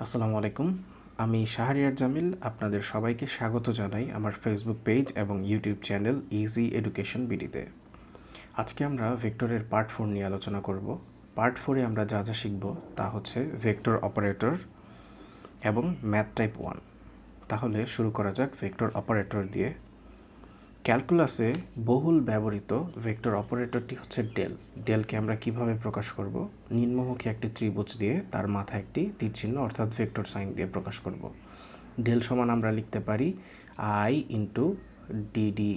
আসসালামু আলাইকুম। আমি শাহরিয়ার জামিল আপনাদের সবাইকে স্বাগত জানাই আমার ফেসবুক পেজ এবং ইউটিউব চ্যানেল ইজি এডুকেশন বিডিতে। আজকে আমরা ভেক্টরের পার্ট 4 নিয়ে আলোচনা করব। পার্ট 4-এ আমরা যা যা শিখব তা হচ্ছে ভেক্টর অপারেটর এবং ম্যাথ টাইপ 1। তাহলে শুরু করা যাক ভেক্টর অপারেটর দিয়ে। ক্যালকুলাসে বহুল ব্যবহৃত ভেক্টর অপারেটরটি হচ্ছে ডেল। ডেলকে আমরা কিভাবে প্রকাশ করব? নিম্নমুখী একটি ত্রিভুজ দিয়ে তার মাথায় একটি তীরচিহ্ন অর্থাৎ ভেক্টর সাইন দিয়ে প্রকাশ করব। ডেল সমান আমরা লিখতে পারি i into d d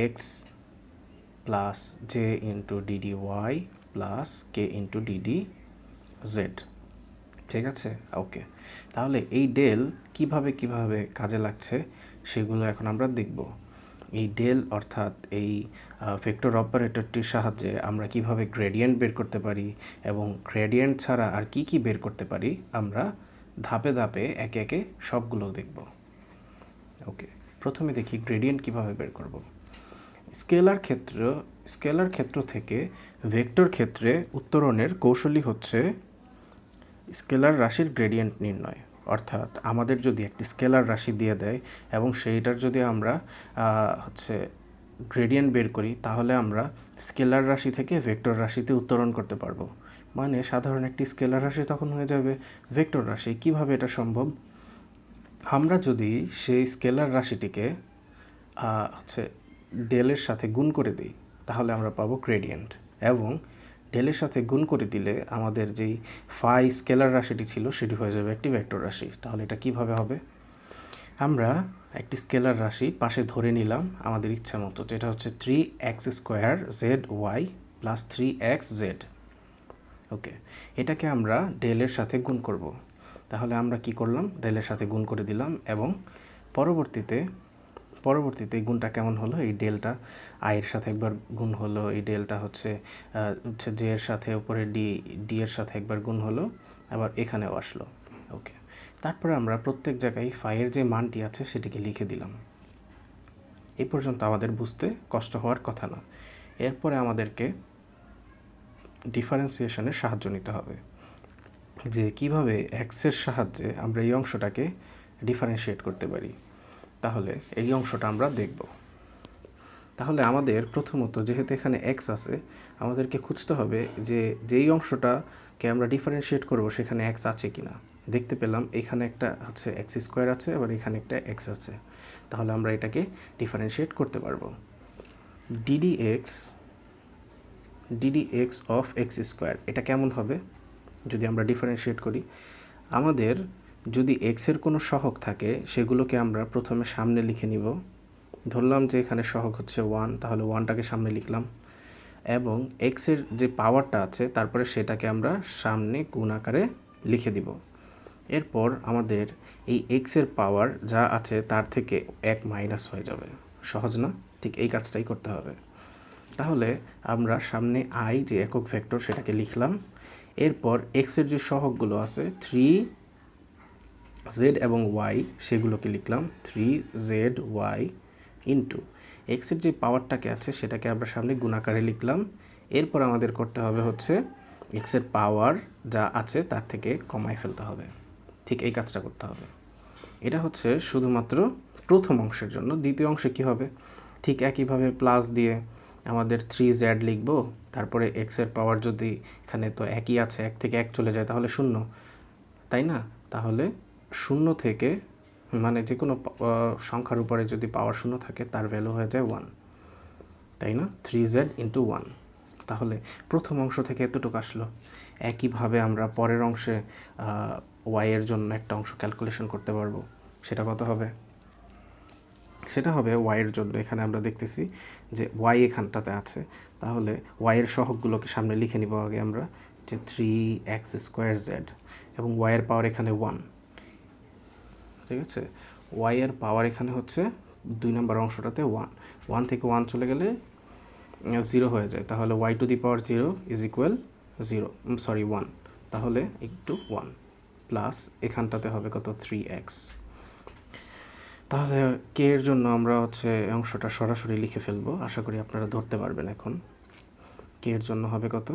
x plus j into d d y plus k into d d z. ঠিক আছে, ওকে। তাহলে এই ডেল কিভাবে কাজে লাগছে সেগুলো এখন আমরা দেখব। এই ডেল অর্থাৎ এই ভেক্টর অপারেটরটির সাহায্যে আমরা কিভাবে গ্রেডিয়েন্ট বের করতে পারি এবং গ্রেডিয়েন্ট ছাড়া আর কি বের করতে পারি আমরা ধাপে ধাপে একে একে সবগুলো দেখব। ওকে, প্রথমে দেখি গ্রেডিয়েন্ট কিভাবে বের করব। স্কেলার ক্ষেত্র থেকে ভেক্টর ক্ষেত্রে উত্তরণের কৌশলই হচ্ছে স্কেলার রাশির গ্রেডিয়েন্ট নির্ণয়। অর্থাৎ আমাদের যদি একটি স্কেলার রাশি দিয়ে দেয় এবং সেইটার যদি আমরা গ্রেডিয়েন্ট বের করি তাহলে আমরা স্কেলার রাশি থেকে ভেক্টর রাশিতে উত্তরণ করতে পারবো। মানে সাধারণ একটি স্কেলার রাশি তখন হয়ে যাবে ভেক্টর রাশি। কিভাবে এটা সম্ভব? আমরা যদি সেই স্কেলার রাশিটিকে ডেলের সাথে গুণ করে দিই তাহলে আমরা পাবো গ্রেডিয়েন্ট, এবং ডেলের সাথে গুণ করে দিলে আমাদের যেই ফাই স্কেলার রাশিটি ছিল সেটি হয়ে যাবে একটি ভেক্টর রাশি। তাহলে এটা কিভাবে হবে? আমরা একটি স্কেলার রাশি পাশে ধরে নিলাম আমাদের ইচ্ছা মতো, যেটা হচ্ছে 3x² ZY প্লাস 3xz। ওকে, এটাকে আমরা ডেলের সাথে গুণ করব। তাহলে আমরা কি করলাম? ডেলের সাথে গুণ করে দিলাম এবং পরবর্তীতে গুণটা কেমন হলো? এই ডেলটা আয়ের সাথে একবার গুণ হলো, এই ডেলটা হচ্ছে জে এর সাথে উপরে ডি এর সাথে একবার গুণ হলো, আবার এখানেও আসলো। ওকে, তারপরে আমরা প্রত্যেক জায়গায় ফাইয়ের যে মানটি আছে সেটিকে লিখে দিলাম। এই পর্যন্ত আমাদের বুঝতে কষ্ট হওয়ার কথা না। এরপরে আমাদেরকে ডিফারেন্সিয়েশনের সাহায্য নিতে হবে, যে কিভাবে এক্সের সাহায্যে আমরা এই অংশটাকে ডিফারেন্সিয়েট করতে পারি। তাহলে এই অংশটা আমরা দেখব। তাহলে আমাদের প্রথমত যেহেতু এখানে এক্স আছে, আমাদেরকে খুঁজতে হবে যে যেই অংশটাকে আমরা ডিফারেন্সিয়েট করব সেখানে এক্স আছে কিনা। দেখতে পেলাম এখানে একটা x² আছে, আবার এখানে একটা এক্স আছে। তাহলে আমরা এটাকে ডিফারেন্সিয়েট করতে পারবো। ডিডি এক্স অফ x², এটা কেমন হবে যদি আমরা ডিফারেন্সিয়েট করি? আমাদের যদি এক্সের কোনো সহগ থাকে সেগুলোকে আমরা প্রথমে সামনে লিখে নিব। ধরলাম যে এখানে সহগ হচ্ছে 1, তাহলে 1টাকে সামনে লিখলাম, এবং এক্সের যে পাওয়ারটা আছে তারপরে সেটাকে আমরা সামনে গুণ আকারে লিখে দিব। এরপর আমাদের এই এক্সের পাওয়ার যা আছে তার থেকে 1 মাইনাস হয়ে যাবে। সহজ না? ঠিক এই কাজটাই করতে হবে। তাহলে আমরা সামনে আই যে একক ভেক্টর সেটাকে লিখলাম। এরপর এক্সের যে সহগগুলো আছে 3z এবং y সেগুলোকে লিখলাম 3zy ইন্টু এক্সের যে পাওয়ারটাকে আছে সেটাকে আমরা সামনে গুণাকারে লিখলাম। এরপর আমাদের করতে হবে হচ্ছে এক্সের পাওয়ার যা আছে তার থেকে কমায় ফেলতে হবে। ঠিক এই কাজটা করতে হবে। এটা হচ্ছে শুধুমাত্র প্রথম অংশের জন্য। দ্বিতীয় অংশে কি হবে? ঠিক একইভাবে প্লাস দিয়ে আমাদের 3z লিখব। তারপরে এক্সের পাওয়ার যদি এখানে তো একই আছে, 1 থেকে 1 চলে যায় তাহলে 0, তাই না? তাহলে 0 থেকে মানে যে কোনো সংখ্যার উপরে যদি পাওয়ার 0 থাকে তার ভ্যালু হয়ে যায় 1, তাই না? 3z into 1। তাহলে প্রথম অংশ থেকে এতটুকু আসলো। একইভাবে আমরা পরের অংশে y এর জন্য একটা অংশ ক্যালকুলেশন করতে পারবো। সেটা কত হবে? সেটা হবে y এর জন্য, এখানে আমরা দেখতেছি যে y এখানটাতে আছে, তাহলে y এর সহগগুলোকে সামনে লিখে নিব আগে আমরা, যে 3x² এবং y এর পাওয়ার এখানে 1। ঠিক আছে, y এর পাওয়ার এখানে হচ্ছে 2 নম্বর অংশটাতে 1 থেকে 1 চলে গেলে 0 হয়ে যায়। তাহলে y to the power 0 is equal 1। তাহলে একটু 1 প্লাস এখানটাতে হবে কত? 3x। তাহলে কে এর জন্য আমরা অংশটা সরাসরি লিখে ফেলবো। আশা করি আপনারা ধরতে পারবেন এখন। কে এর জন্য হবে কত?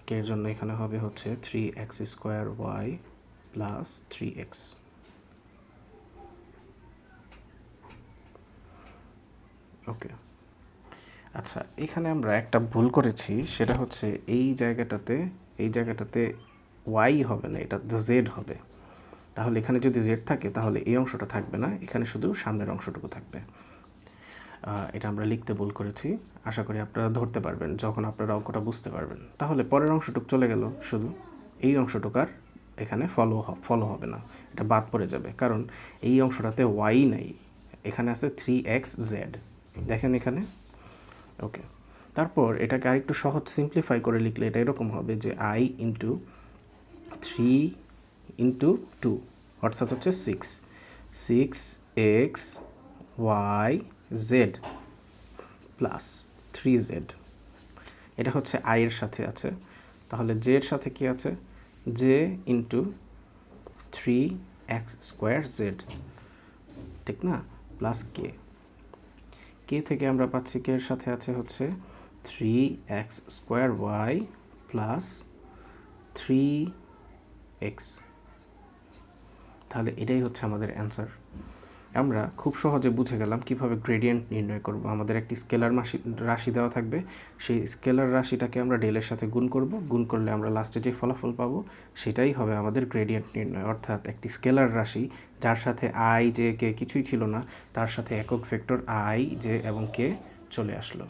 কে এর জন্য এখানে হবে হচ্ছে 3x² y প্লাস 3x। ওকে, আচ্ছা এখানে আমরা একটা ভুল করেছি, সেটা হচ্ছে এই জায়গাটাতে y হবে না, এটা z হবে। তাহলে এখানে যদি z থাকে তাহলে এই অংশটা থাকবে না, এখানে শুধু সামনের অংশটুকু থাকবে। এটা আমরা লিখতে ভুল করেছি, আশা করি আপনারা ধরতে পারবেন যখন আপনারা অঙ্কটা বুঝতে পারবেন। তাহলে পরের অংশটুক চলে গেল, শুধু এই অংশটুক আর এখানে ফলো হবে না, এটা বাদ পড়ে যাবে, কারণ এই অংশটাতে y নাই, এখানে আছে 3xz, দেখেন এখানে। ওকে, তারপর এটাকে আরেকটু সহজ সিম্পলিফাই করে লিখলে এটা এরকম হবে যে i ইন্টু 3 ইন্টু 2 অর্থাৎ হচ্ছে 6x y z plus 3z। এটা হচ্ছে i এর সাথে আছে, তাহলে j এর সাথে কি আছে, j into 3x square z, ঠিক না, প্লাস কে থেকে আমরা পাচ্ছি কে এর সাথে আছে হচ্ছে 3x square y plus 3x। তাহলে এটাই হচ্ছে আমাদের অ্যান্সার। আমরা খুব সহজে বুঝে গেলাম কিভাবে গ্রেডিয়েন্ট নির্ণয় করব। আমাদের একটি স্কেলার রাশি দেওয়া থাকবে, সেই স্কেলার রাশিটাকে আমরা ডেলের সাথে গুণ করব, গুণ করলে আমরা লাস্টে যে ফলাফল পাবো সেটাই হবে আমাদের গ্রেডিয়েন্ট নির্ণয়। অর্থাৎ একটি স্কেলার রাশি যার সাথে i j k কিছুই ছিল না, তার সাথে একক ভেক্টর i j এবং k চলে আসলো।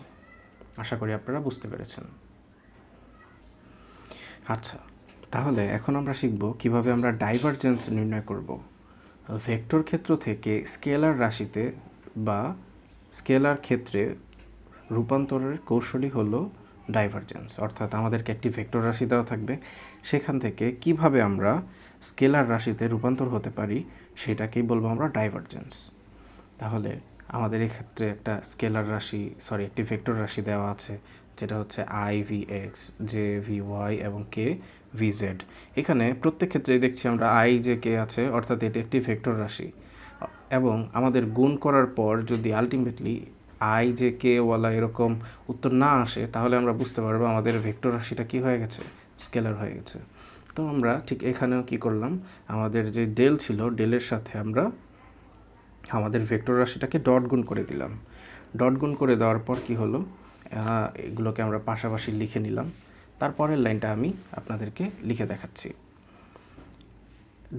আশা করি আপনারা বুঝতে পেরেছেন। আচ্ছা, তাহলে এখন আমরা শিখব কিভাবে আমরা ডাইভারজেন্স নির্ণয় করব। ভেক্টর ক্ষেত্র থেকে স্কেলার রাশিতে বা স্কেলার ক্ষেত্রে রূপান্তরের কৌশলই হলো ডাইভারজেন্স। অর্থাৎ আমাদেরকে একটি ভেক্টর রাশি দেওয়া থাকবে, সেখান থেকে কিভাবে আমরা স্কেলার রাশিতে রূপান্তর হতে পারি সেটাকেই বলবো আমরা ডাইভারজেন্স। তাহলে আমাদের এক্ষেত্রে একটা স্কেলার রাশি একটি ভেক্টর রাশি দেওয়া আছে, যেটা হচ্ছে i vx, j vy এবং k vz। এখানে প্রত্যেক ক্ষেত্রে দেখছি আমরা i j k আছে, অর্থাৎ এটি একটি ভেক্টর রাশি, এবং আমাদের গুণ করার পর যদি আলটিমেটলি i j k ওয়ালা এরকম উত্তর না আসে, তাহলে আমরা বুঝতে পারবো আমাদের ভেক্টর রাশিটা কি হয়ে গেছে, স্কেলার হয়ে গেছে। তো আমরা ঠিক এখানেও কি করলাম, আমাদের যে ডেল ছিল, ডেলের সাথে আমরা আমাদের ভেক্টর রাশিটাকে ডট গুণ করে দিলাম। ডট গুণ করে দেওয়ার পর কি হলো, এগুলোকে আমরা পাশাপাশি লিখে নিলাম। তারপরের লাইনটা আমি আপনাদেরকে লিখে দেখাচ্ছি।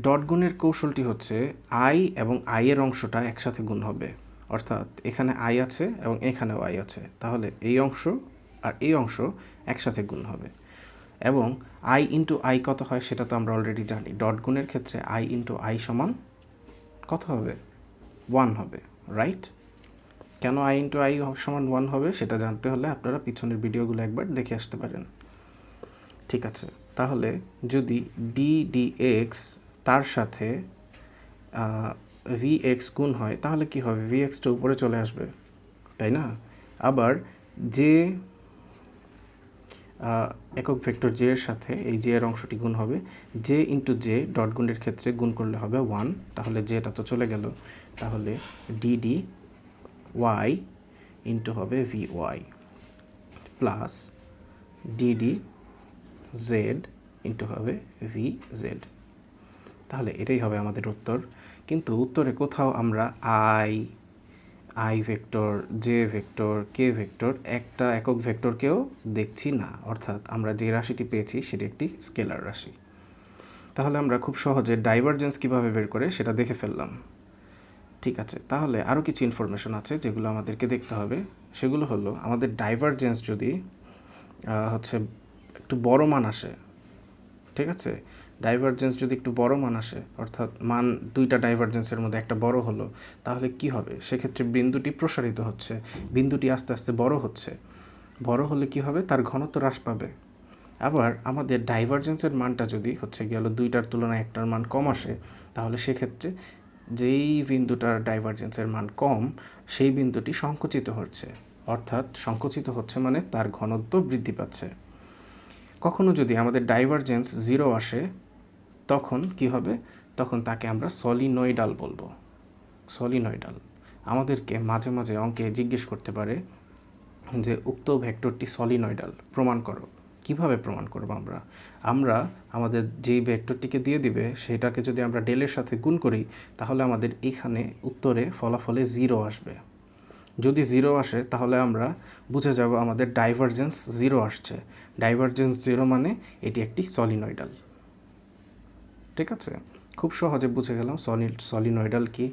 ডট গুণের কৌশলটি হচ্ছে i এবং i এর অংশটা একসাথে গুণ হবে, অর্থাৎ এখানে i আছে এবং এখানেও i আছে, তাহলে এই অংশ আর এই অংশ একসাথে গুণ হবে। এবং i ইন্টু i কত হয় সেটা তো আমরা অলরেডি জানি, ডট গুণের ক্ষেত্রে i ইন্টু i সমান কত হবে, 1 হবে, রাইট? কেন i ইন্টু i সমান 1 হবে সেটা জানতে হলে আপনারা পিছনের ভিডিওগুলো একবার দেখে আসতে পারেন। ঠিক আছে, তাহলে যদি ddx তার সাথে vx গুণ হয় তাহলে কি হবে, vxটা উপরে চলে আসবে, তাই না? আবার যে একক ভেক্টর j এর সাথে এই j এর অংশটি গুণ হবে, j ইন্টু j ডট গুণের ক্ষেত্রে গুণ করলে হবে 1, তাহলে jটা তো চলে গেল, তাহলে dd y ইন্টু হবে vy plus dd z into হবে vz। তাহলে এটাই হবে আমাদের উত্তর। কিন্তু উত্তরে কোথাও আমরা i vector, j vector, k vector, একটা একক ভেক্টরকেও দেখছি না, অর্থাৎ আমরা যে রাশিটি পেয়েছি সেটি একটি স্কেলার রাশি। তাহলে আমরা খুব সহজে ডাইভারজেন্স কীভাবে বের করে সেটা দেখে ফেললাম। ঠিক আছে, তাহলে আরও কিছু ইনফরমেশন আছে যেগুলো আমাদেরকে দেখতে হবে। সেগুলো হলো, আমাদের ডাইভারজেন্স যদি হচ্ছে একটু বড় মান আসে, ঠিক আছে, ডাইভারজেন্স যদি একটু বড় মান আসে, অর্থাৎ মান দুইটা ডাইভারজেন্সের মধ্যে একটা বড় হলো, তাহলে কি হবে, সেক্ষেত্রে বিন্দুটি প্রসারিত হচ্ছে, বিন্দুটি আস্তে আস্তে বড় হচ্ছে। বড় হলে কি হবে, তার ঘনত্ব হ্রাস পাবে। আবার আমাদের ডাইভারজেন্সের মানটা যদি হচ্ছে গেল দুইটার তুলনায় একটার মান কম আসে, তাহলে সেক্ষেত্রে যেই বিন্দুটার ডাইভারজেন্সের মান কম সেই বিন্দুটি সংকুচিত হচ্ছে, অর্থাৎ সংকুচিত হচ্ছে মানে তার ঘনত্ব বৃদ্ধি পাচ্ছে। কখনো যদি আমাদের ডাইভারজেন্স 0 আসে, তখন কি হবে, তখন তাকে আমরা সলিনয়েডাল বলবো। সলিনয়েডাল আমাদেরকে মাঝে মাঝে অঙ্কে জিজ্ঞেস করতে পারে যে উক্ত ভেক্টরটি সলিনয়েডাল, প্রমাণ করো। কিভাবে প্রমাণ করব আমরা আমাদের যেই ভেক্টরটিকে দিয়ে দিবে সেটাকে যদি আমরা ডেলের সাথে গুণ করি তাহলে আমাদের এখানে উত্তরে ফলাফলে 0 আসবে। যদি 0 আসে তাহলে আমরা বুঝে যাব আমাদের ডাইভারজেন্স 0 আসছে। ডাইভারজেন্স 0 মানে এটি একটি সলিনয়েডাল। ঠিক আছে, খুব সহজে বুঝে গেলাম সলিনয়েডাল কি,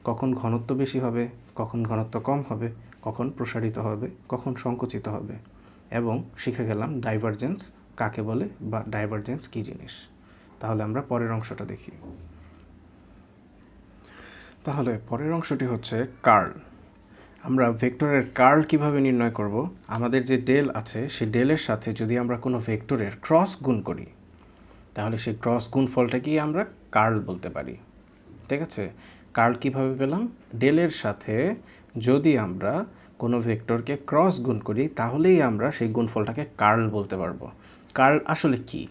কখন ঘনত্ব বেশি হবে, কখন ঘনত্ব কম হবে, কখন প্রসারিত হবে, কখন সংকুচিত হবে, এবং শিখে গেলাম ডাইভারজেন্স কাকে বলে বা ডাইভারজেন্স কী জিনিস। তাহলে আমরা পরের অংশটা দেখি। তাহলে পরের অংশটি হচ্ছে কার্ল। আমরা ভেক্টরের কার্ল কিভাবে নির্ণয় করব? আমাদের যে ডেল আছে সেই ডেলের সাথে যদি আমরা কোনো ভেক্টরের ক্রস গুণ করি তাহলে সেই ক্রস গুণফলটাকেই আমরা কার্ল বলতে পারি। ঠিক আছে, কার্ল কিভাবে পেলাম? ডেলের সাথে যদি আমরা কোনো ভেক্টরকে ক্রস গুণ করি তাহলেই আমরা সেই গুণফলটাকে কার্ল বলতে পারবো। কার্ল আসলে কি?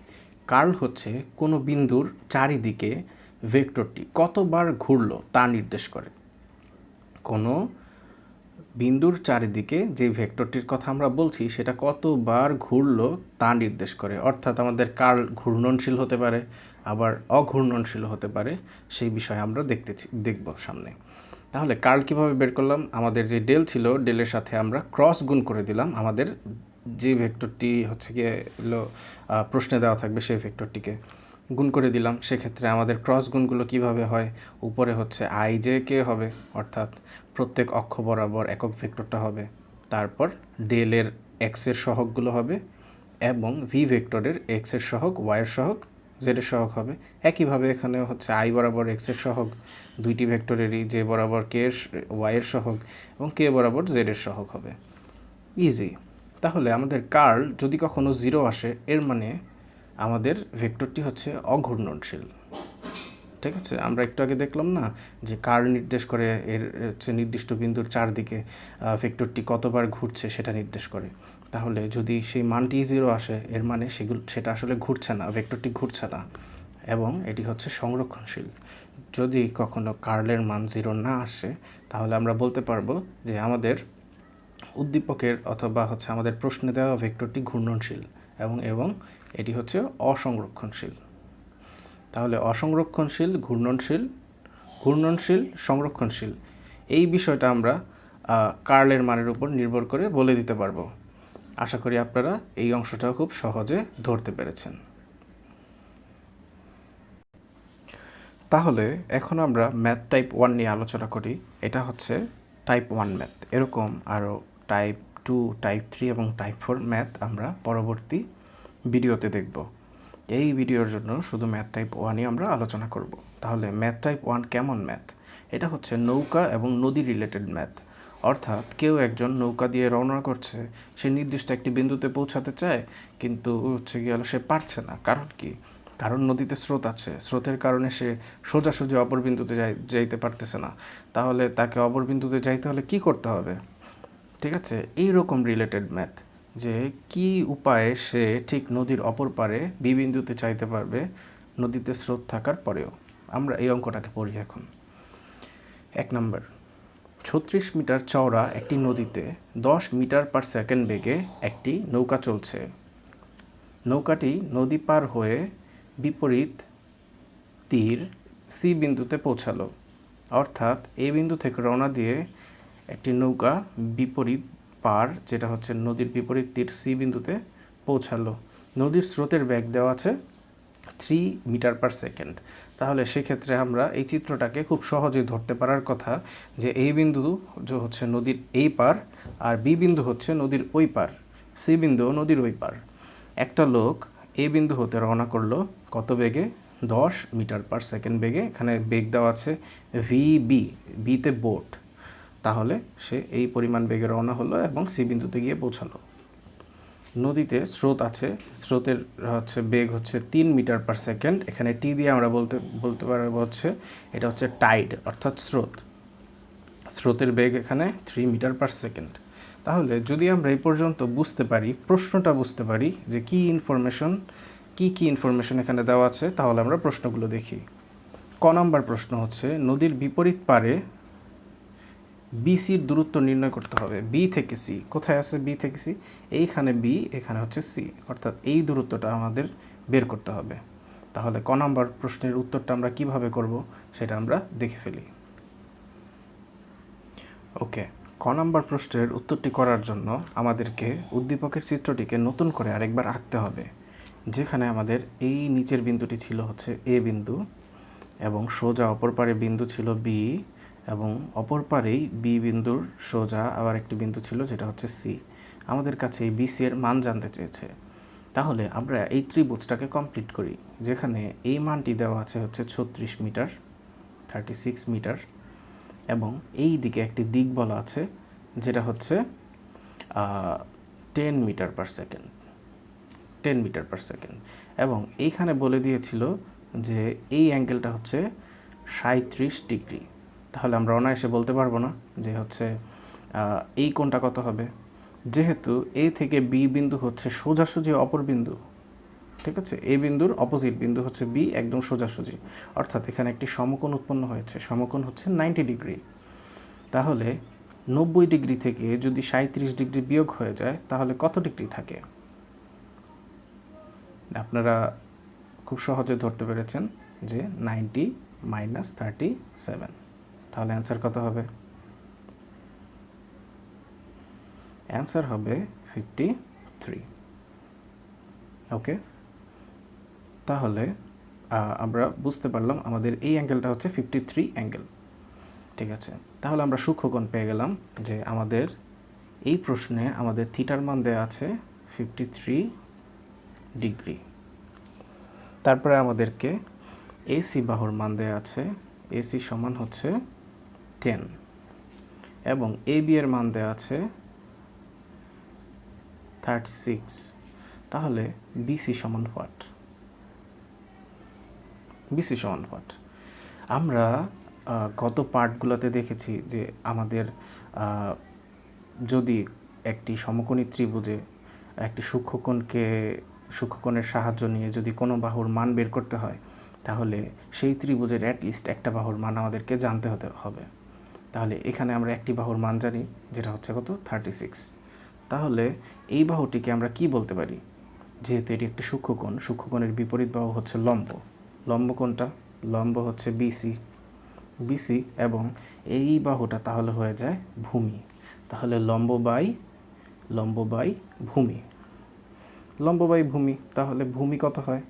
কার্ল হচ্ছে কোনো বিন্দুর চারিদিকে ভেক্টরটি কতবার ঘুরলো তা নির্দেশ করে। কোনো বিন্দুর চারিদিকে যে ভেক্টরটির কথা আমরা বলছি সেটা কতবার ঘুরলো তা নির্দেশ করে। অর্থাৎ আমাদের কার্ল ঘূর্ণনশীল হতে পারে, আবার অঘূর্ণনশীল হতে পারে, সেই বিষয়ে আমরা দেখব সামনে। তাহলে কার্ল কীভাবে বের করলাম? আমাদের যে ডেল ছিল ডেলের সাথে আমরা ক্রস গুণ করে দিলাম আমাদের যে ভেক্টরটি হচ্ছে গিয়ে প্রশ্নে দেওয়া থাকবে সেই ভেক্টরটিকে গুণ করে দিলাম। সেক্ষেত্রে আমাদের ক্রস গুণগুলো কিভাবে হয়? উপরে হচ্ছে আই জে কে হবে, অর্থাৎ প্রত্যেক অক্ষ বরাবর একক ভেক্টরটা হবে, তারপর ডেলের এক্সের সহগগুলো হবে এবং ভি ভেক্টরের এক্সের সহগ, ওয়াইয়ের সহগ, জেডের সহগ হবে। একইভাবে এখানে হচ্ছে আই বরাবর এক্সের সহগ, দুইটি ভেক্টরেরই জে বরাবর কে ওয়াইয়ের সহগ এবং কে বরাবর জেডের সহগ হবে। ইজি। তাহলে আমাদের কার্ল যদি কখনো 0 আসে এর মানে আমাদের ভেক্টরটি হচ্ছে অঘূর্ণনশীল। ঠিক আছে, আমরা একটু আগে দেখলাম না যে কার্ল নির্দেশ করে এর হচ্ছে নির্দিষ্ট বিন্দুর চারদিকে ভেক্টরটি কতবার ঘুরছে সেটা নির্দেশ করে। তাহলে যদি সেই মানটি 0 আসে এর মানে সেটা আসলে ঘুরছে না, ভেক্টরটি ঘুরছে না এবং এটি হচ্ছে সংরক্ষণশীল। যদি কখনো কার্লের মান 0 না আসে তাহলে আমরা বলতে পারবো যে আমাদের উদ্দীপকের অথবা হচ্ছে আমাদের প্রশ্নে দেওয়া ভেক্টরটি ঘূর্ণনশীল এবং এটি হচ্ছে অসংরক্ষণশীল। তাহলে অসংরক্ষণশীল, ঘূর্ণনশীল, সংরক্ষণশীল, এই বিষয়টা আমরা কার্লের মানের উপর নির্ভর করে বলে দিতে পারবো। আশা করি আপনারা এই অংশটাও খুব সহজে ধরতে পেরেছেন। তাহলে এখন আমরা ম্যাথ টাইপ 1 নিয়ে আলোচনা করি। এটা হচ্ছে টাইপ 1 ম্যাথ। এরকম আরও টাইপ 2, টাইপ 3 এবং টাইপ 4 ম্যাথ আমরা পরবর্তী ভিডিওতে দেখব। এই ভিডিওর জন্য শুধু ম্যাথ টাইপ 1ই আমরা আলোচনা করব। তাহলে ম্যাথ টাইপ 1 কেমন ম্যাথ? এটা হচ্ছে নৌকা এবং নদী রিলেটেড ম্যাথ। অর্থাৎ কেউ একজন নৌকা দিয়ে রওনা করছে, সে নির্দিষ্ট একটি বিন্দুতে পৌঁছাতে চায় কিন্তু হচ্ছে গিয়ে সে পারছে না। কারণ কি? কারণ নদীতে স্রোত আছে, স্রোতের কারণে সে সোজাসুজি অপর বিন্দুতে যাইতে পারতেছে না। তাহলে তাকে অপর বিন্দুতে যাইতে হলে কি করতে হবে? ঠিক আছে, এই রকম রিলেটেড ম্যাথ, যে কি উপায়ে সে ঠিক নদীর অপর পারে বি বিন্দুতে চাইতে পারবে নদীতে স্রোত থাকার পরেও। আমরা এই অঙ্কটাকে পড়ি এখন। 1 নম্বর, 36 মিটার চওড়া একটি নদীতে 10 মিটার পার সেকেন্ড বেগে একটি নৌকা চলছে। নৌকাটি নদী পার হয়ে বিপরীত তীর সি বিন্দুতে পৌঁছালো। অর্থাৎ এই বিন্দু থেকে রওনা দিয়ে একটি নৌকা বিপরীত পার, যেটা হচ্ছে নদীর বিপরীত তীর সি বিন্দুতে পৌঁছালো। নদীর স্রোতের বেগ দেওয়া আছে 3 মিটার পার সেকেন্ড। তাহলে সেক্ষেত্রে আমরা এই চিত্রটাকে খুব সহজে ধরতে পারার কথা যে এই বিন্দু হচ্ছে নদীর এই পার আর বি বিন্দু হচ্ছে নদীর ওই পার, সি বিন্দু নদীর ওই পার। একটা লোক এই বিন্দু হতে রওনা করলো কত বেগে? 10 মিটার পার সেকেন্ড বেগে। এখানে বেগ দেওয়া আছে ভিবি, বিতে বোট। তাহলে সে এই পরিমাণ বেগে রওনা হলো এবং সি বিন্দুতে গিয়ে পৌঁছালো। নদীতে স্রোত আছে, স্রোতের হচ্ছে বেগ হচ্ছে 3 মিটার পার সেকেন্ড। এখানে টি দিয়ে আমরা বলতে পারবো হচ্ছে এটা হচ্ছে টাইড, অর্থাৎ স্রোতের বেগ এখানে 3 মিটার পার সেকেন্ড। তাহলে যদি আমরা এই পর্যন্ত বুঝতে পারি, প্রশ্নটা বুঝতে পারি যে কি ইনফরমেশন এখানে দেওয়া আছে, তাহলে আমরা প্রশ্নগুলো দেখি। ক নাম্বার প্রশ্ন হচ্ছে নদীর বিপরীত পারে বিসির দূরত্ব নির্ণয় করতে হবে। বি থেকে সি কোথায় আছে? বি থেকে সি এইখানে বি, এখানে হচ্ছে সি, অর্থাৎ এই দূরত্বটা আমাদের বের করতে হবে। তাহলে ক নাম্বার প্রশ্নের উত্তরটা আমরা কিভাবে করব সেটা আমরা দেখে ফেলি। ওকে, ক নাম্বার প্রশ্নের উত্তরটি করার জন্য আমাদেরকে উদ্দীপকের চিত্রটিকে নতুন করে আরেকবার আঁকতে হবে। যেখানে আমাদের এই নিচের বিন্দুটি ছিল হচ্ছে এ বিন্দু, এবং সোজা অপর পারে বিন্দু ছিল বি, এবং অপর পারেই বি বিন্দুর সোজা আবার একটি বিন্দু ছিল যেটা হচ্ছে সি। আমাদের কাছে এই বিসি এর মান জানতে চেয়েছে। তাহলে আমরা এই ত্রিভুজটাকে কমপ্লিট করি, যেখানে এই মানটি দেওয়া আছে হচ্ছে 36 মিটার, 36 মিটার, এবং এই দিকে একটি দিক বলা আছে যেটা হচ্ছে 10 metre per second, 10 metre per second, এবং এইখানে বলে দিয়েছিল যে এই অ্যাঙ্গেলটা হচ্ছে 37 ডিগ্রি। তাহলে আমরা অনায়াসে বলতে পারবো না যে হচ্ছে এই কোণটা কত হবে, যেহেতু এ থেকে বি বিন্দু হচ্ছে সোজাসুজি অপর বিন্দু, ঠিক আছে? এ বিন্দুর অপোজিট বিন্দু হচ্ছে বি, একদম সোজাসুজি, অর্থাৎ এখানে একটি সমকোণ উৎপন্ন হয়েছে। সমকোণ হচ্ছে 90 ডিগ্রি। তাহলে 90 ডিগ্রি থেকে যদি 37 ডিগ্রি বিয়োগ হয়ে যায় তাহলে কত ডিগ্রি থাকে? আপনারা খুব সহজে ধরতে পেরেছেন যে 90 মাইনাস 37। তাহলে অ্যান্সার কত হবে? অ্যান্সার হবে 53। ওকে, তাহলে আমরা বুঝতে পারলাম আমাদের এই অ্যাঙ্গেলটা হচ্ছে 53 অ্যাঙ্গেল। ঠিক আছে, তাহলে আমরা সূক্ষ্মকোণ পেয়ে গেলাম যে আমাদের এই প্রশ্নে আমাদের থিটার মান দেওয়া আছে 53 ডিগ্রি। তারপরে আমাদেরকে এসি বাহুর মান দেওয়া আছে, এসি সমান হচ্ছে 10, এবং এবি এর মান দেওয়া আছে 36। তাহলে বিসি সমান হোয়াট? বিসি সমান হোয়াট? আমরা গত পার্টগুলোতে দেখেছি যে আমাদের যদি একটি সমকোণী ত্রিভুজে একটি সূক্ষ্মকোণের সাহায্য নিয়ে যদি কোনো বাহুর মান বের করতে হয়, তাহলে সেই ত্রিভুজের অ্যাটলিস্ট একটা বাহুর মান আমাদেরকে জানতে হবে। তাহলে এখানে আমরা একটি বাহুর মান জানি যেটা হচ্ছে কত? 36। তাহলে এই বাহুটিকে আমরা কি বলতে পারি? যেহেতু এটি একটি সূক্ষ্মকোণ, সূক্ষ্মকোণের বিপরীত বাহু হচ্ছে লম্ব। লম্ব কোণটা? লম্ব হচ্ছে বিসি, বিসি, এবং এই বাহুটা তাহলে হয়ে যায় ভূমি। তাহলে লম্ব বাই ভূমি, লম্ব বাই ভূমি। তাহলে ভূমি কত হয়?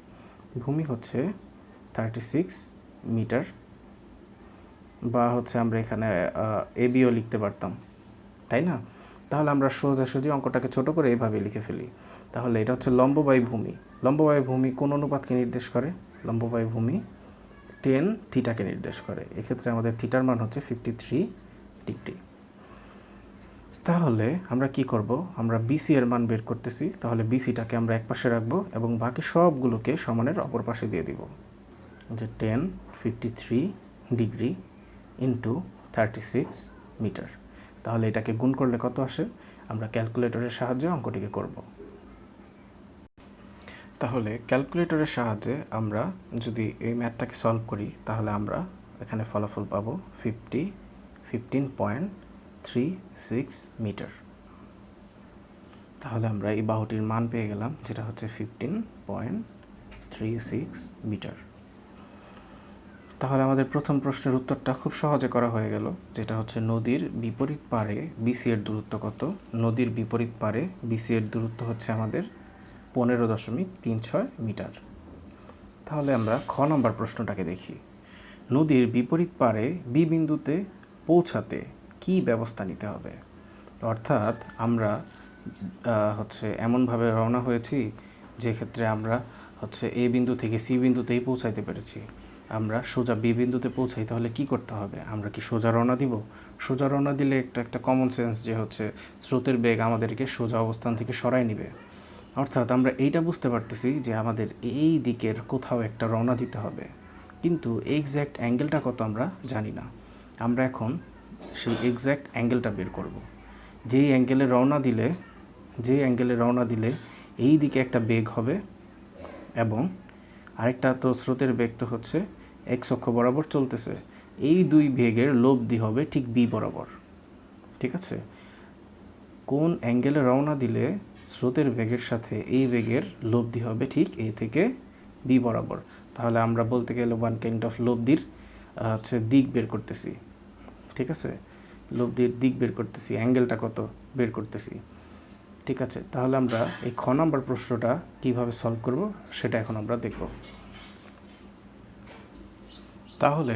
ভূমি হচ্ছে 36 মিটার, বা হচ্ছে আমরা এখানে এবিও লিখতে পারতাম, তাই না? তাহলে আমরা সোজাসুজি অঙ্কটাকে ছোট করে এইভাবে লিখে ফেলি। তাহলে এটা হচ্ছে লম্ব বাই ভূমি। লম্ব বাই ভূমি কোন অনুপাতকে নির্দেশ করে? লম্ব বাই ভূমি 10 থিটাকে নির্দেশ করে। এক্ষেত্রে আমাদের থিটার মান হচ্ছে 53 ডিগ্রি। তাহলে আমরা কি করব? আমরা বিসি এর মান বের করতেছি, তাহলে বিসিটাকে আমরা এক পাশে রাখবো এবং বাকি সবগুলোকে সমানের অপর পাশে দিয়ে দিব, যে 10 53 ডিগ্রি ইন্টু 36 মিটার। তাহলে এটাকে গুণ করলে কত আসে? আমরা ক্যালকুলেটরের সাহায্যে অঙ্কটিকে করব। তাহলে ক্যালকুলেটরের সাহায্যে আমরা যদি এই ম্যাথটাকে সলভ করি, তাহলে আমরা এখানে ফলাফল পাবো 15.36 মিটার। তাহলে আমরা এই বাহুটির মান পেয়ে গেলাম, যেটা হচ্ছে 15.36 মিটার। তাহলে আমাদের প্রথম প্রশ্নের উত্তরটা খুব সহজে করা হয়ে গেল, যেটা হচ্ছে নদীর বিপরীত পারে বিসি এর দূরত্ব কত? নদীর বিপরীত পারে বিসি এর দূরত্ব হচ্ছে আমাদের 15.36 মিটার। তাহলে আমরা খ নম্বর প্রশ্নটাকে দেখি। নদীর বিপরীত পারে বি বিন্দুতে পৌঁছাতে কি ব্যবস্থা নিতে হবে? অর্থাৎ আমরা হচ্ছে এমনভাবে রওনা হয়েছি যে ক্ষেত্রে আমরা হচ্ছে এ বিন্দু থেকে সি বিন্দুতেই পৌঁছাইতে পেরেছি। আমরা সোজা বি বিন্দুতে পৌঁছাই, তাহলে কি করতে হবে? আমরা কি সোজা রওনা দিব? সোজা রওনা দিলে একটা কমন সেন্স যে হচ্ছে স্রোতের বেগ আমাদেরকে সোজা অবস্থান থেকে সরায় নিবে। অর্থাৎ আমরা এইটা বুঝতে পারতেছি যে আমাদের এই দিকের কোথাও একটা রওনা দিতে হবে, কিন্তু এক্স্যাক্ট অ্যাঙ্গেলটা কত আমরা জানি না। আমরা এখন সেই এক্স্যাক্ট অ্যাঙ্গেলটা বের করব। যেই অ্যাঙ্গেলে রওনা দিলে এই দিকে একটা বেগ হবে, এবং আরেকটা তো স্রোতের বেগ তো হচ্ছে এক্স অক্ষ বরাবর চলতেছে, এই দুই বেগের লব্ধি হবে ঠিক বি বরাবর। ঠিক আছে, কোন অ্যাঙ্গেলে রওনা দিলে স্রোতের বেগের সাথে এই বেগের লব্ধি হবে ঠিক এ থেকে বি বরাবর। তাহলে আমরা বলতে গেলে ওয়ান কাইন্ড অফ লব্ধির হচ্ছে দিক বের করতেছি। ঠিক আছে, লব্ধির দিক বের করতেছি, অ্যাঙ্গেলটা কত বের করতেছি। ঠিক আছে, তাহলে আমরা এই খ নাম্বার প্রশ্নটা কিভাবে সলভ করব সেটা এখন আমরা দেখব। তাহলে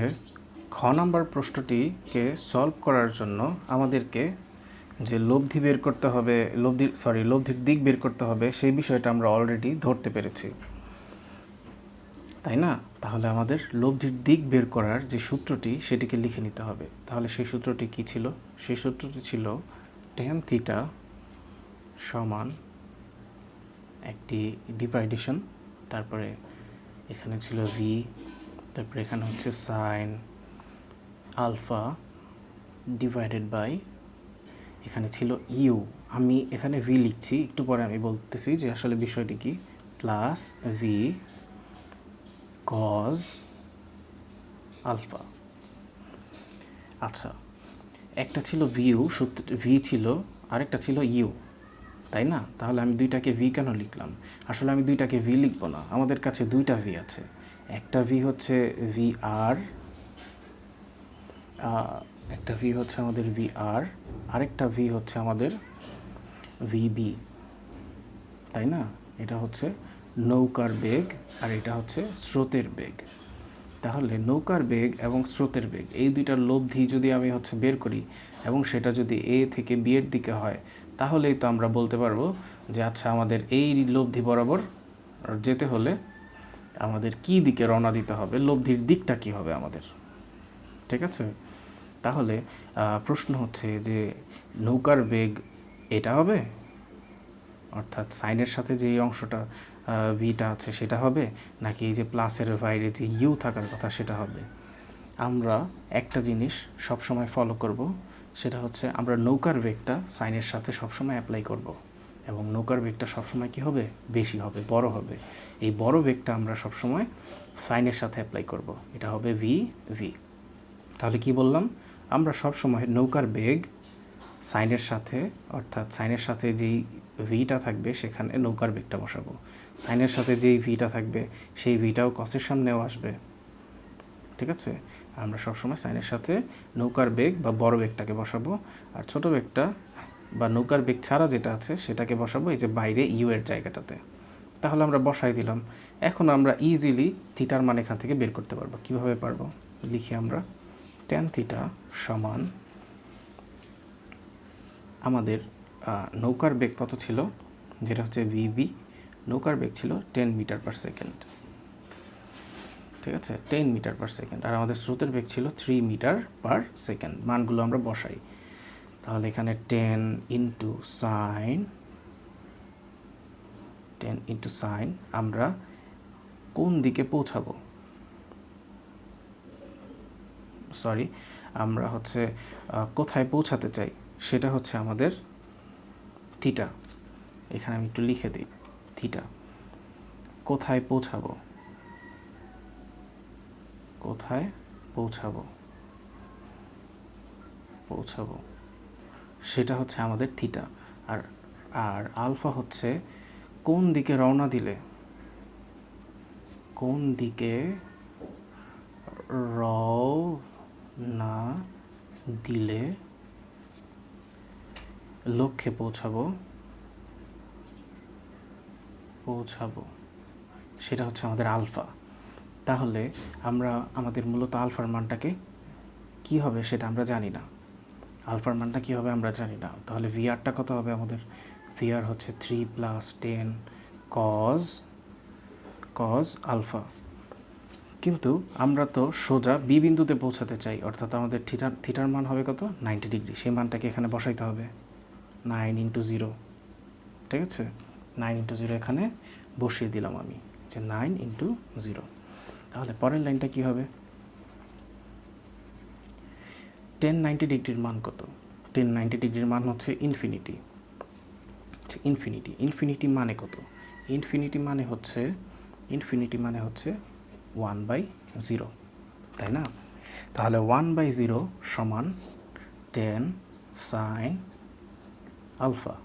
খ নাম্বার প্রশ্নটিকে সলভ করার জন্য আমাদেরকে যে লব্ধি বের করতে হবে, লব্ধির দিক বের করতে হবে, সেই বিষয়টা আমরা অলরেডি ধরতে পেরেছি, তাই না? তাহলে আমাদের লব্ধির দিক বের করার যে সূত্রটি সেটিকে লিখে নিতে হবে। তাহলে সেই সূত্রটি কি ছিল? সেই সূত্রটি ছিল tan থিটা সমান একটি ডিভাইডেশন, তারপরে এখানে ছিল ভি, তারপরে এখানে হচ্ছে সাইন আলফা ডিভাইডেড বাই এখানে ছিল ইউ। আমি এখানে ভি লিখছি, একটু পরে আমি বলতেছি যে আসলে বিষয়টি কি, প্লাস ভি কজ আলফা। আচ্ছা, একটা ছিল ভিউ, ভি ছিল, আরেকটা ছিল ইউ, তাই না? তাহলে আমি দুইটাকে ভি কেন লিখলাম? আসলে আমি দুইটাকে ভি লিখবো না, আমাদের কাছে দুইটা ভি আছে। একটা ভি হচ্ছে ভি আর, একটা ভি হচ্ছে আমাদের ভি আর, আরেকটা ভি হচ্ছে আমাদের ভিবি, তাই না? এটা হচ্ছে নৌকার বেগ আর এটা হচ্ছে স্রোতের বেগ। তাহলে নৌকার বেগ এবং স্রোতের বেগ এই দুইটার লব্ধি যদি আমি হচ্ছে বের করি এবং সেটা যদি এ থেকে বি এর দিকে হয়, তাহলেই তো আমরা বলতে পারবো যে আচ্ছা আমাদের এই লব্ধি বরাবর যেতে হলে আমাদের কি দিকে রওনা দিতে হবে, লব্ধির দিকটা কি হবে আমাদের। ঠিক আছে, তাহলে প্রশ্ন হচ্ছে যে নৌকার বেগ এটা হবে, অর্থাৎ সাইনের সাথে যে অংশটা ভিটা আছে সেটা হবে, নাকি এই যে প্লাসের বাইরে যে ইউ থাকার কথা সেটা হবে? আমরা একটা জিনিস সবসময় ফলো করব, সেটা হচ্ছে আমরা নৌকার বেগটা সাইনের সাথে সবসময় অ্যাপ্লাই করব, এবং নৌকার বেগটা সবসময় কী হবে, বেশি হবে, বড় হবে। এই বড় বেগটা আমরা সবসময় সাইনের সাথে অ্যাপ্লাই করব, এটা হবে ভি ভি। তাহলে কি বললাম, আমরা সবসময় নৌকার বেগ সাইনের সাথে, অর্থাৎ সাইনের সাথে যেই ভিটা থাকবে সেখানে নৌকার বেগটা বসাবো, সাইনের সাথে যেই ভিটা থাকবে সেই ভিটাও কসের সামনেও আসবে। ঠিক আছে, আমরা সবসময় সাইনের সাথে নৌকার বেগ বা বড় বেগটাকে বসাবো, আর ছোট বেগটা বা নৌকার বেগ ছাড়া যেটা আছে সেটাকে বসাবো এই যে বাইরে ইউ এর জায়গাটাতে। তাহলে আমরা বসাই দিলাম। এখন আমরা ইজিলি থিটার মান এখান থেকে বের করতে পারবো। কিভাবে পারবো, লিখি আমরা ট্যান থিটা সমান আমাদের নৌকার বেগ কত ছিল, যেটা হচ্ছে ভিবি, নৌকার বেগ ছিল 10 মিটার পার সেকেন্ড। ঠিক আছে, 10 মিটার পার সেকেন্ড, আর আমাদের স্রোতের বেগ ছিল 3 মিটার পার সেকেন্ড। মানগুলো আমরা বসাই। তাহলে এখানে 10 ইন্টু সাইন আমরা কোন দিকে পৌঁছাবো, আমরা হচ্ছে কোথায় পৌঁছাতে চাই সেটা হচ্ছে আমাদের থিটা। এখানে আমি একটু লিখে দিই, থিটা কোথায় পৌঁছাবো, কোথায় পৌঁছাবো সেটা হচ্ছে আমাদের থিটা। আর আর আলফা হচ্ছে কোন দিকে রওনা দিলে, কোন দিকে রওনা দিলে লক্ষ্যে পৌঁছাবো সেটা হচ্ছে আমাদের আলফা। তাহলে আমরা আমাদের মূলত আলফার মানটাকে কি হবে সেটা আমরা জানি না, আলফার মানটা কী হবে আমরা জানি না। তাহলে ভিআরটা কত হবে আমাদের, ভিআর হচ্ছে 3 + 10 কজ আলফা। কিন্তু আমরা তো সোজা বি বিন্দুতে পৌঁছাতে চাই, অর্থাৎ আমাদের থিটার মান হবে কত, 90 ডিগ্রি। সেই মানটাকে এখানে বসাইতে হবে 9 × 0। ঠিক আছে, 9 × 0 এখানে বসিয়ে দিলাম আমি, যে 9 × 0। তাহলে পরের লাইনটা কী হবে, 1090 ডিগ্রির মান কত, 1090 ডিগ্রির মান হচ্ছে ইনফিনিটি। ইনফিনিটি মানে কত, ইনফিনিটি মানে হচ্ছে 1/0, তাই না? তাহলে 1/0 সমান 10 সাইন আলফা,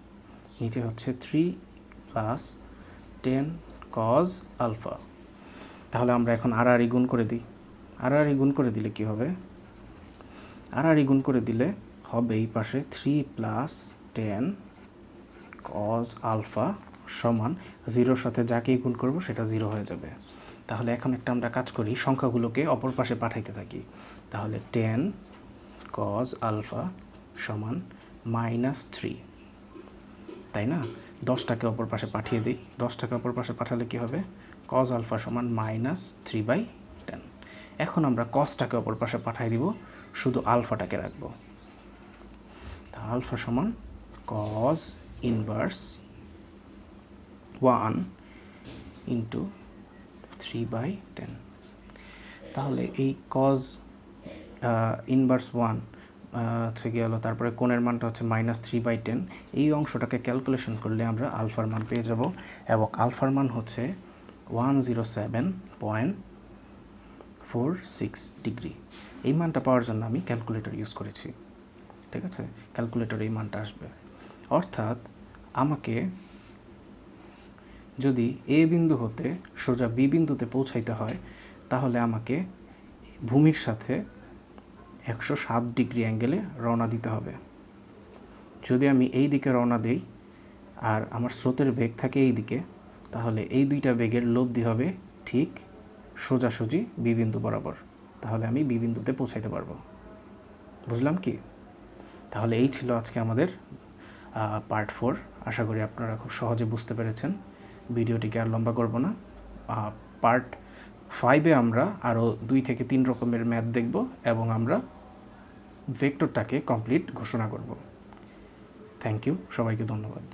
নিচে হচ্ছে 3 প্লাস 10 কজ আলফা। তাহলে আমরা এখন আড়াআড়ি গুণ করে দিই। আড়াআড়ি গুণ করে দিলে কি হবে? আড়াআড়ি গুণ করে দিলে হবে এই পাশে 3 প্লাস 10 কজ আলফা সমান 0-র সাথে যাকেই গুণ করব সেটা 0 হয়ে যাবে। তাহলে এখন একটা আমরা কাজ করি, সংখ্যাগুলোকে অপর পাশে পাঠাইতে থাকি। তাহলে 10 কজ আলফা সমান -3, তাই না? 10টাকে অপর পাশে পাঠিয়ে দিই। 10টাকে অপর পাশে পাঠালে কি হবে? কজ আলফা সমান -3/10। এখন আমরা কজটাকে অপর পাশে পাঠিয়ে দিব, শুধু আলফাটাকে রাখবো। তা আলফা সমান কজ ইনভার্স 1 ইন্টু 3/10। তাহলে এই কজ ইনভার্স 1 হচ্ছে গিয়ে হলো, তারপরে কোণের মানটা হচ্ছে -3/10। এই অংশটাকে ক্যালকুলেশন করলে আমরা আলফার মান পেয়ে যাব, এবং আলফার মান হচ্ছে 107.46 ডিগ্রি। এই মানটা পাওয়ার জন্য আমি ক্যালকুলেটর ইউজ করেছি, ঠিক আছে? ক্যালকুলেটর এই মানটা আসবে। অর্থাৎ আমাকে যদি এ বিন্দু হতে সোজা বি বিন্দুতে পৌঁছাইতে হয়, তাহলে আমাকে ভূমির সাথে 107 ডিগ্রি অ্যাঙ্গেলে রওনা দিতে হবে। যদি আমি এই দিকে রওনা দিই আর আমার স্রোতের বেগ থাকে এই দিকে, তাহলে এই দুইটা বেগের লব্ধি হবে ঠিক সোজাসুজি বি বিন্দু বরাবর। তাহলে আমি বি বিন্দুতে পৌঁছাইতে পারবো। বুঝলাম কি? তাহলে এই ছিল আজকে আমাদের পার্ট 4। আশা করি আপনারা খুব সহজে বুঝতে পেরেছেন। ভিডিওটিকে আর লম্বা করব না। পার্ট 5-এ আমরা আরও 2 থেকে 3 রকমের ম্যাথ দেখব, এবং আমরা ভেক্টরটাকে কমপ্লিট ঘোষণা করব। থ্যাংক ইউ, সবাইকে ধন্যবাদ।